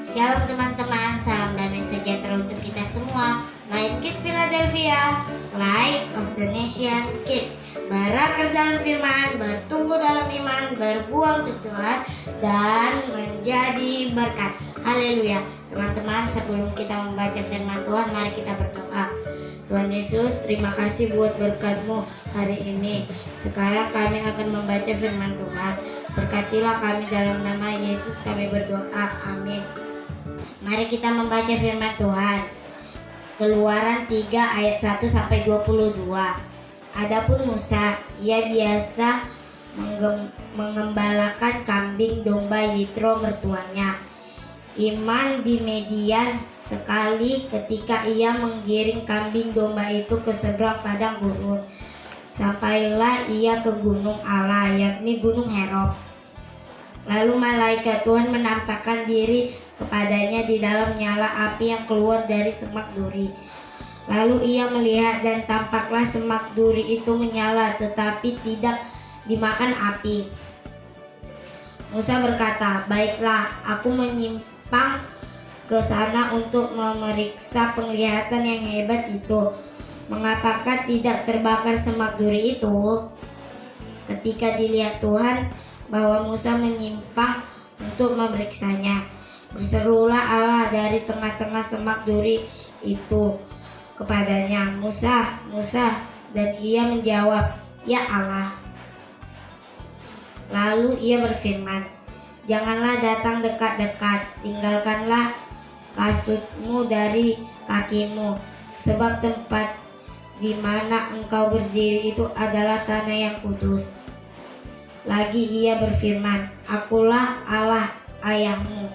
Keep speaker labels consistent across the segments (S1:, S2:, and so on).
S1: Shalom teman-teman, salam damai sejahtera untuk kita semua. Lion Kids Philadelphia, Light of the Nation Kids, berakar dalam firman, bertumbuh dalam iman, berbuah untuk Tuhan, dan menjadi berkat. Haleluya. Teman-teman, sebelum kita membaca firman Tuhan, mari kita berdoa. Tuhan Yesus, terima kasih buat berkat-Mu hari ini. Sekarang kami akan membaca firman Tuhan. Berkatilah kami dalam nama Yesus kami berdoa. Amin. Mari kita membaca firman Tuhan. Keluaran 3 ayat 1 sampai 22. Adapun Musa, ia biasa mengembalakan kambing domba Yitro mertuanya. Iman di Median sekali ketika ia menggiring kambing domba itu ke seberang padang gurun. Sampailah ia ke gunung Allah, yakni gunung Herop. Lalu malaikat Tuhan menampakkan diri kepadanya di dalam nyala api yang keluar dari semak duri. Lalu ia melihat dan tampaklah semak duri itu menyala tetapi tidak dimakan api. Musa berkata, "Baiklah, aku menyimpang ke sana untuk memeriksa penglihatan yang hebat itu. Mengapakah tidak terbakar semak duri itu?" Ketika dilihat Tuhan bahwa Musa menyimpang untuk memeriksanya, berserulah Allah dari tengah-tengah semak duri itu kepadanya, "Musa, Musa." Dan ia menjawab, "Ya Allah." Lalu ia berfirman, "Janganlah datang dekat-dekat, tinggalkanlah kasutmu dari kakimu, sebab tempat di mana engkau berdiri itu adalah tanah yang kudus." Lagi ia berfirman, "Akulah Allah ayahmu,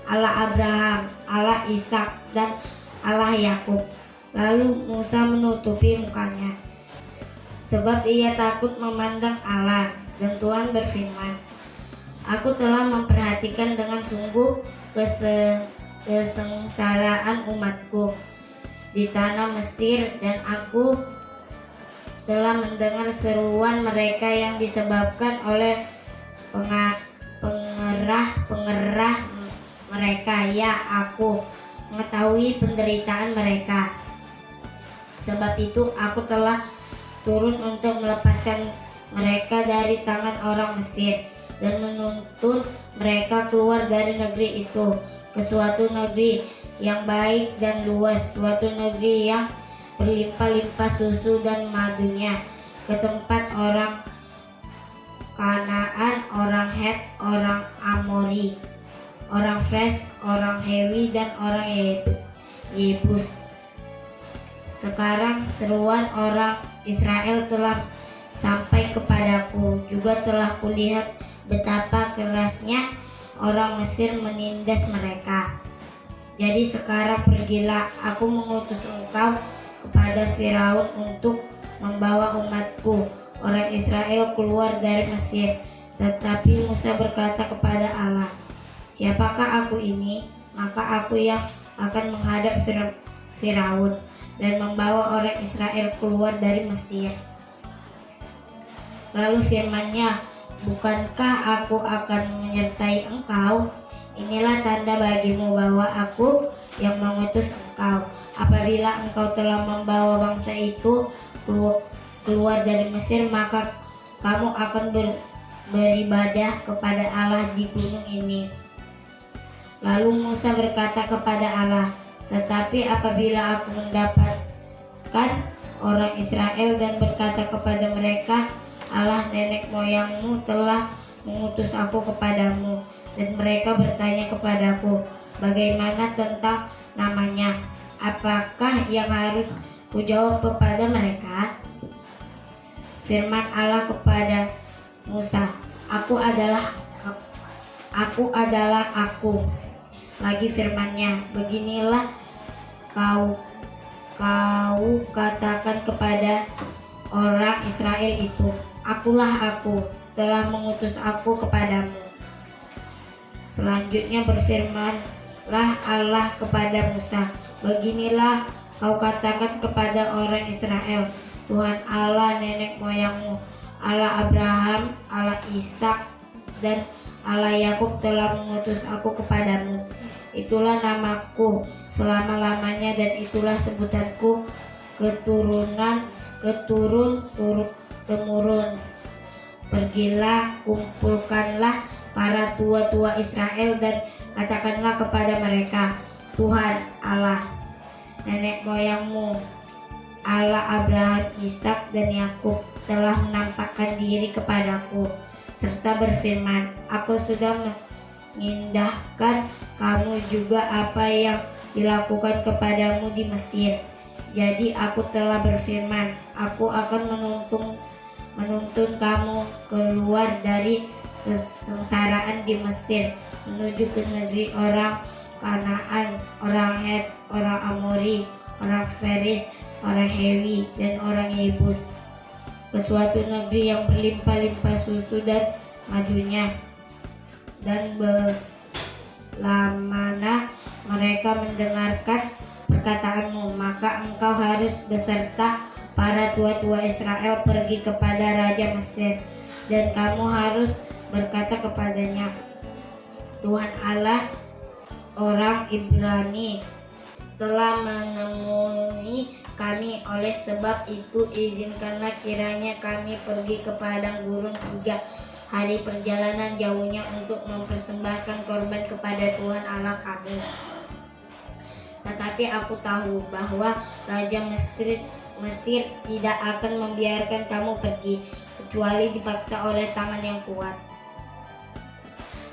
S1: Allah Abraham, Allah Ishak, dan Allah Yakub." Lalu Musa menutupi mukanya, sebab ia takut memandang Allah. Dan Tuhan berfirman, "Aku telah memperhatikan dengan sungguh kesengsaraan umatku di tanah Mesir, dan aku telah mendengar seruan mereka yang disebabkan oleh pengerah-pengerah mereka. Ya, aku mengetahui penderitaan mereka. Sebab itu aku telah turun untuk melepaskan mereka dari tangan orang Mesir dan menuntun mereka keluar dari negeri itu ke suatu negeri yang baik dan luas, suatu negeri yang berlimpah-limpah susu dan madunya, ke tempat orang Kanaan, orang Het, orang Amori, orang Fres, orang Hewi, dan orang Yebus. Sekarang seruan orang Israel telah sampai kepadaku, juga telah kulihat betapa kerasnya orang Mesir menindas mereka. Jadi sekarang pergilah, aku mengutus engkau kepada Firaun untuk membawa umatku orang Israel keluar dari Mesir." Tetapi Musa berkata kepada Allah, "Siapakah aku ini?" Maka aku yang akan menghadap Firaun dan membawa orang Israel keluar dari Mesir. Lalu firman-Nya, "Bukankah aku akan menyertai engkau? Inilah tanda bagimu bahwa aku yang mengutus engkau. Apabila engkau telah membawa bangsa itu keluar dari Mesir, maka kamu akan beribadah kepada Allah di gunung ini." Lalu Musa berkata kepada Allah, "Tetapi apabila aku mendapatkan orang Israel dan berkata kepada mereka, 'Allah nenek moyangmu telah mengutus aku kepadamu,' dan mereka bertanya kepadaku, 'Bagaimana tentang namanya?' apakah yang harus kujawab kepada mereka?" Firman Allah kepada Musa, Aku adalah aku." Lagi firman-Nya, "Beginilah kau katakan kepada orang Israel itu, Akulah aku, telah mengutus aku kepadamu." Selanjutnya berfirmanlah Allah kepada Musa, "Beginilah kau katakan kepada orang Israel, Tuhan Allah nenek moyangmu, Allah Abraham, Allah Ishak, dan Allah Yakub telah mengutus aku kepadamu. Itulah namaku selama-lamanya dan itulah sebutanku temurun. Pergilah, kumpulkanlah para tua-tua Israel dan katakanlah kepada mereka, Tuhan Allah nenek moyangmu, Allah Abraham, Ishak dan Yakub telah menampakkan diri kepadaku serta berfirman, aku sudah mengindahkan kamu juga apa yang dilakukan kepadamu di Mesir. Jadi aku telah berfirman, aku akan menuntun kamu keluar dari kesengsaraan di Mesir menuju ke negeri orang Kanaan, orang Het, orang Amori, orang Feris, orang Hewi, dan orang Yebus, ke suatu negeri yang berlimpah-limpah susu dan madunya. Dan mana mereka mendengarkan perkataanmu, maka engkau harus beserta para tua-tua Israel pergi kepada Raja Mesir, dan kamu harus berkata kepadanya, Tuhan Allah orang Ibrani telah menemui kami, oleh sebab itu izinkanlah kiranya kami pergi ke padang gurun 3 hari perjalanan jauhnya untuk mempersembahkan korban kepada Tuhan Allah kami. Tetapi aku tahu bahwa Raja Mesir tidak akan membiarkan kamu pergi kecuali dipaksa oleh tangan yang kuat.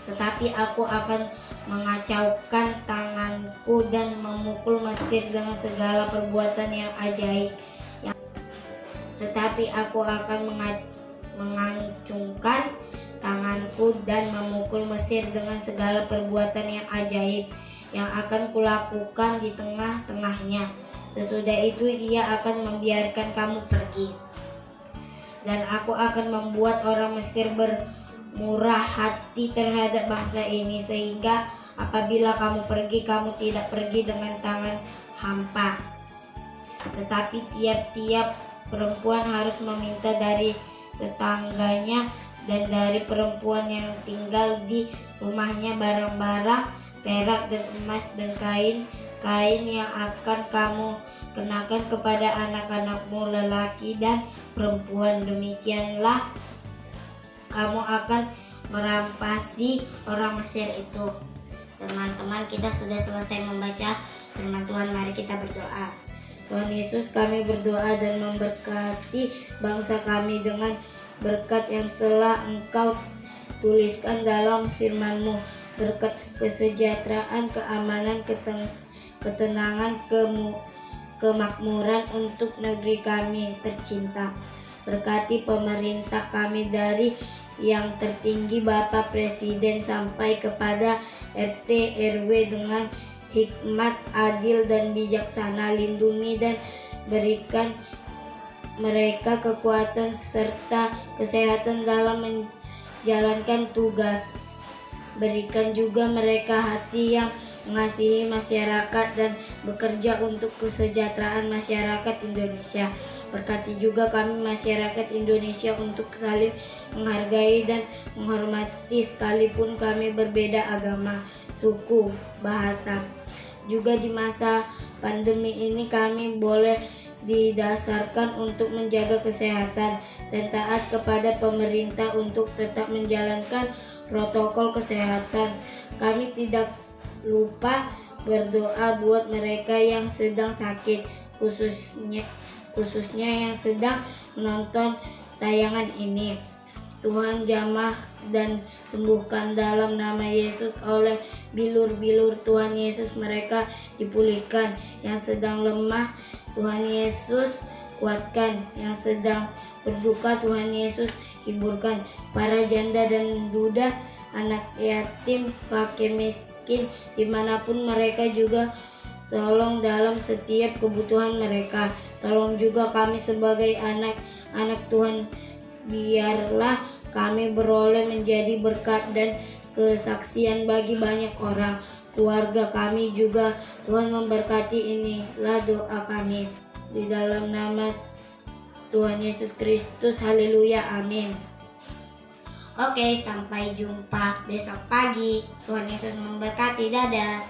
S1: Tetapi aku akan mengacaukan tanganku dan memukul Mesir dengan segala perbuatan yang ajaib. Tetapi aku akan mengacungkan tanganku dan memukul Mesir dengan segala perbuatan yang ajaib yang akan kulakukan di tengah-tengahnya. Sesudah itu ia akan membiarkan kamu pergi. Dan aku akan membuat orang Mesir bermurah hati terhadap bangsa ini, sehingga apabila kamu pergi, kamu tidak pergi dengan tangan hampa. Tetapi tiap-tiap perempuan harus meminta dari tetangganya dan dari perempuan yang tinggal di rumahnya barang-barang perak dan emas dan kain yang akan kamu kenakan kepada anak-anakmu lelaki dan perempuan. Demikianlah kamu akan merampasi orang Mesir itu. Teman-teman, kita sudah selesai membaca firman Tuhan. Mari kita berdoa. Tuhan Yesus, kami berdoa dan memberkati bangsa kami dengan berkat yang telah Engkau tuliskan dalam firman-Mu. Berkat kesejahteraan, keamanan, ketenangan, kemakmuran untuk negeri kami tercinta. Berkati pemerintah kami dari yang tertinggi Bapak Presiden sampai kepada RT RW dengan hikmat, adil dan bijaksana. Lindungi dan berikan mereka kekuatan serta kesehatan dalam menjalankan tugas. Berikan juga mereka hati yang mengasihi masyarakat dan bekerja untuk kesejahteraan masyarakat Indonesia. Berkati juga kami masyarakat Indonesia untuk saling menghargai dan menghormati sekalipun kami berbeda agama, suku, bahasa. Juga di masa pandemi ini kami boleh didasarkan untuk menjaga kesehatan dan taat kepada pemerintah untuk tetap menjalankan protokol kesehatan. Kami tidak lupa berdoa buat mereka yang sedang sakit, khususnya yang sedang menonton tayangan ini. Tuhan jamah dan sembuhkan dalam nama Yesus. Oleh bilur-bilur Tuhan Yesus mereka dipulihkan. Yang sedang lemah Tuhan Yesus kuatkan. Yang sedang berduka Tuhan Yesus hiburkan. Para janda dan duda, anak yatim, fakir miskin, dimanapun mereka juga tolong dalam setiap kebutuhan mereka. Tolong juga kami sebagai anak-anak Tuhan, biarlah kami beroleh menjadi berkat dan kesaksian bagi banyak orang. Keluarga kami juga Tuhan memberkati. Inilah doa kami di dalam nama Tuhan Yesus Kristus. Haleluya, amin. Oke, sampai jumpa besok pagi. Tuhan Yesus memberkati. Dadah.